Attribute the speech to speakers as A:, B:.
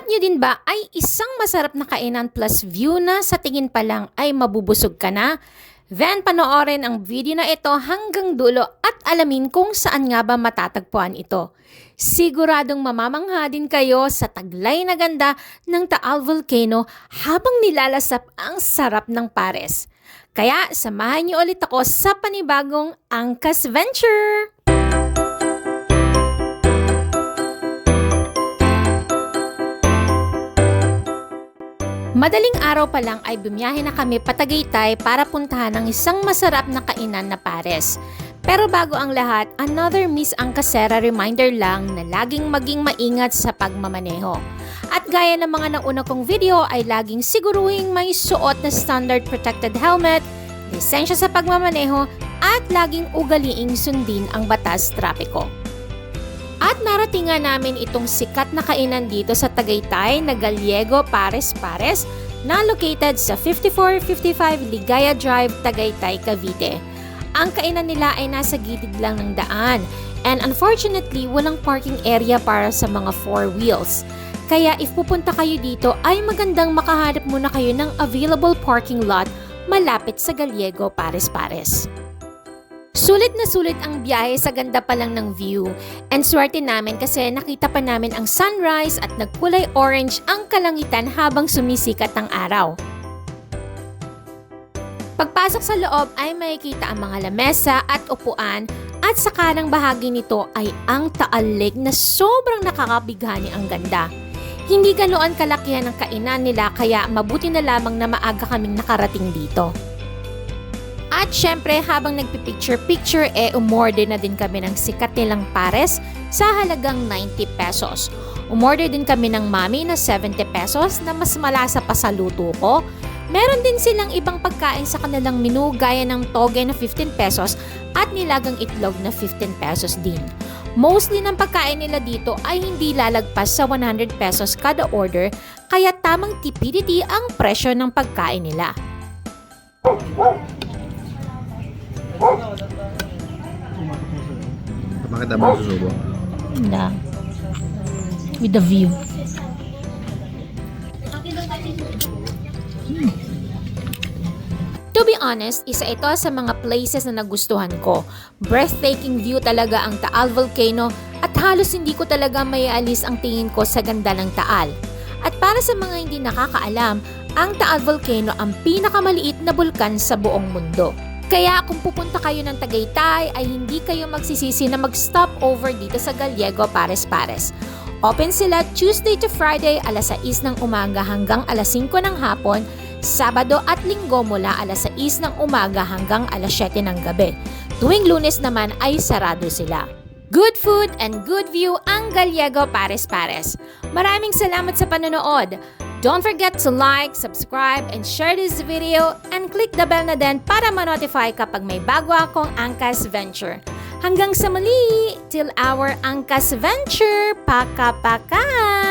A: nyo din ba ay isang masarap na kainan plus view na sa tingin pa lang ay mabubusog ka na? Then panoorin ang video na ito hanggang dulo at alamin kung saan nga ba matatagpuan ito. Siguradong mamamangha din kayo sa taglay na ganda ng Taal Volcano habang nilalasap ang sarap ng pares. Kaya samahan niyo ulit ako sa panibagong Angkas Venture! Madaling araw pa lang ay bumiyahe na kami pa Tagaytay para puntahan ang isang masarap na kainan na pares. Pero bago ang lahat, another Miss Angkasera reminder lang na laging maging maingat sa pagmamaneho. At gaya ng mga nauna kong video ay laging siguruhing may suot na standard protected helmet, lisensya sa pagmamaneho at laging ugaliing sundin ang batas trapiko. At naratingan namin itong sikat na kainan dito sa Tagaytay na Gallego Pares Pares na located sa 5455 Ligaya Drive, Tagaytay, Cavite. Ang kainan nila ay nasa gilid lang ng daan and unfortunately walang parking area para sa mga 4 wheels. Kaya if pupunta kayo dito ay magandang makahanap muna kayo ng available parking lot malapit sa Gallego Pares Pares. Sulit na sulit ang biyahe sa ganda pa lang ng view. And swerte namin kasi nakita pa namin ang sunrise at nagkulay orange ang kalangitan habang sumisikat ang araw. Pagpasok sa loob ay makikita ang mga lamesa at upuan at sa kanang bahagi nito ay ang Taal Lake na sobrang nakakabighani ang ganda. Hindi ganoon kalakihan ang kainan nila kaya mabuti na lamang na maaga kaming nakarating dito. At syempre habang nagpipicture-picture umorder na din kami ng sikat nilang pares sa halagang 90 pesos. Umorder din kami ng mami na 70 pesos na mas malasa pa sa luto ko. Meron din silang ibang pagkain sa kanilang menu gaya ng toge na 15 pesos at nilagang itlog na 15 pesos din. Mostly ng pagkain nila dito ay hindi lalagpas sa 100 pesos kada order kaya tamang tipidity ang presyo ng pagkain nila.
B: Bakit abang susubo?
A: Hindi. With the view. To be honest, isa ito sa mga places na nagustuhan ko. Breathtaking view talaga ang Taal Volcano at halos hindi ko talaga maialis ang tingin ko sa ganda ng Taal. At para sa mga hindi nakakaalam, ang Taal Volcano ang pinakamaliit na bulkan sa buong mundo. Kaya kung pupunta kayo ng Tagaytay ay hindi kayo magsisisi na mag-stop over dito sa Gallego Pares Pares. Open sila Tuesday to Friday alas 6 ng umaga hanggang alas 5 ng hapon, Sabado at Linggo mula alas 6 ng umaga hanggang alas 7 ng gabi. Tuwing Lunes naman ay sarado sila. Good food and good view ang Gallego Pares Pares. Maraming salamat sa panonood. Don't forget to like, subscribe, and share this video and click the bell na din para ma-notify kapag may bago akong Angkas Venture. Hanggang sa muli, till our Angkas Venture, paka-paka!